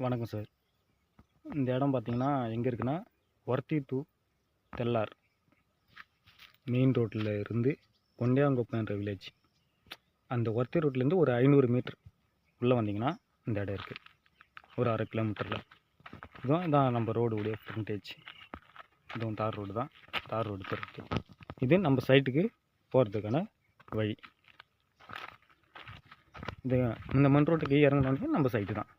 வணக்கம் சார். இந்த இடம் பார்த்தீங்கன்னா எங்கே இருக்குன்னா, ஒர்த்தி டு தெல்லார் மெயின் ரோட்டில் இருந்து கொண்டையாங்குப்பம்ன்ற வில்லேஜ். அந்த ஒர்த்தி ரோட்லேருந்து ஒரு 500 மீட்டர் உள்ளே வந்தீங்கன்னா இந்த இடம் இருக்குது. ஒரு 1/2 கிலோமீட்டரில். இதான் நம்ம ரோடு உடைய ஃப்ரண்டேஜ். இதுவும் தார் ரோடு தான். தார் ரோடு தெரியுது. இது நம்ம சைட்டுக்கு போகிறதுக்கான வழி. இந்த மண் ரோட்டுக்கு இறங்கினோடனே நம்ம சைட்டு தான்.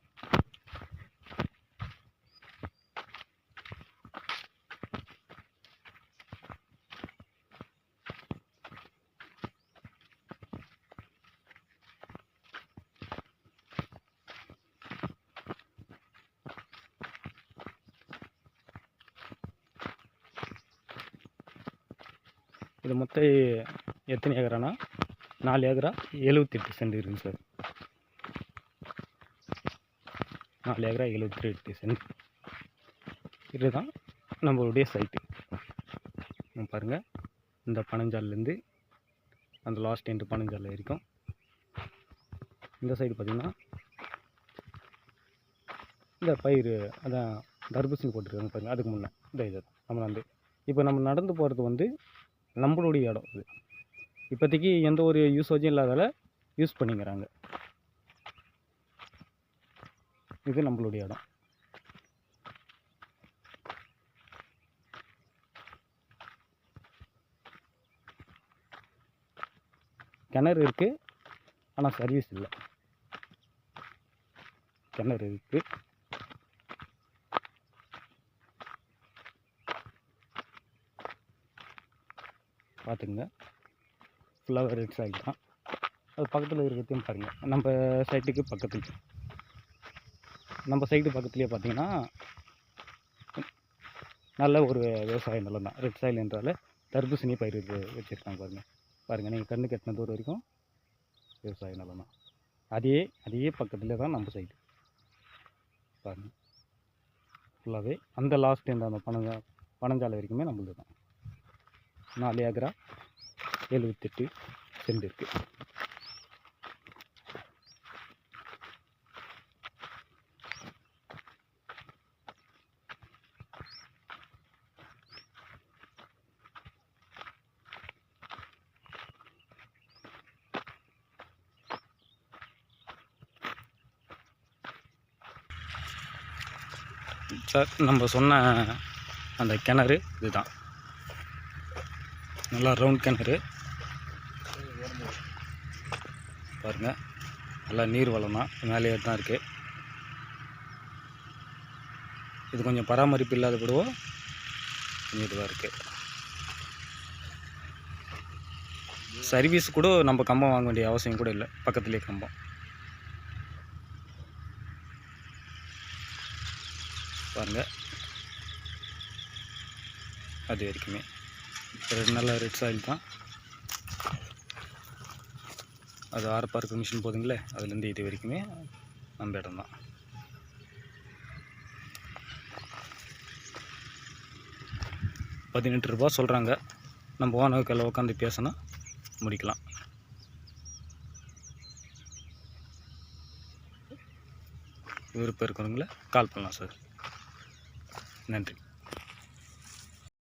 இது மொத்தம் எத்தனை ஏக்கரானா 4 ஏக்கரா 78 சென்ட் இருக்குங்க சார். 4 ஏக்கரா 78 சென்ட். இதுதான் நம்மளுடைய சைட்டு. பாருங்கள், இந்த பனஞ்சாலேருந்து அந்த லாஸ்ட் எண்டு பனஞ்சாலை வரைக்கும். இந்த சைடு பார்த்திங்கன்னா இந்த பயிர் அதான் தர்பூசணி போட்டுருக்காங்க பாருங்கள். அதுக்கு முன்னே இந்த இது நம்ம இப்போ நம்ம நடந்து போகிறது நம்மளுடைய இடம். இது இப்போதைக்கு எந்த ஒரு யூசேஜும் இல்லாதால யூஸ் பண்ணிக்கிறாங்க. இது நம்மளுடைய இடம். கிணறு இருக்குது, ஆனால் சர்வீஸ் இல்லை. கிணறு இருக்குது. பார்த்துங்க, ஃபுல்லாக ரெட் சாயில் தான். அது பக்கத்தில் இருக்கிறதையும் பாருங்கள். நம்ம சைட்டுக்கு பக்கத்தில், நம்ம சைட்டு பக்கத்துலேயே பார்த்தீங்கன்னா நல்ல ஒரு விவசாய நிலம் தான். ரெட் சாயில் என்றால் தர்பூசணி பயிர் வச்சுருக்காங்க பாருங்கள். நீங்கள் கண்ணு கட்டின தூரம் வரைக்கும் விவசாய நிலம் தான். அதே பக்கத்துலேயே தான் நம்ம சைட்டு பாருங்கள். ஃபுல்லாகவே அந்த லாஸ்ட் இந்த அந்த பனஞ்சாலை வரைக்குமே நம்மளது தான். 4 ஏக்கரா 78 சென்ட் இருக்குது. சார், நம்ம சொன்ன அந்த கிணறு இதுதான். நல்லா ரவுண்ட் கிணறு பாருங்கள். நல்லா நீர் வளம் தான், மேலேயே தான் இருக்குது. இது கொஞ்சம் பராமரிப்பு இல்லாத கூடவோ நீர் தான் இருக்குது. சர்வீஸ் கூட நம்ம கம்பம் வாங்க வேண்டிய அவசியம் கூட இல்லை. பக்கத்துலேயே கம்பம் பாருங்கள். அது வரைக்குமே நல்ல ரெட் சாயில் தான். அது ஆர்ப்பார்க்கு மிஷின் போதுங்களே, அதுலேருந்து இது வரைக்குமே நம்ம இடம் தான். ₹18 சொல்கிறாங்க. நம்ம ஓனருக்கெல்லாம் உட்காந்து பேசினா முடிக்கலாம். விருப்பம் இருக்கிறவங்கள கால் பண்ணலாம் சார். நன்றி.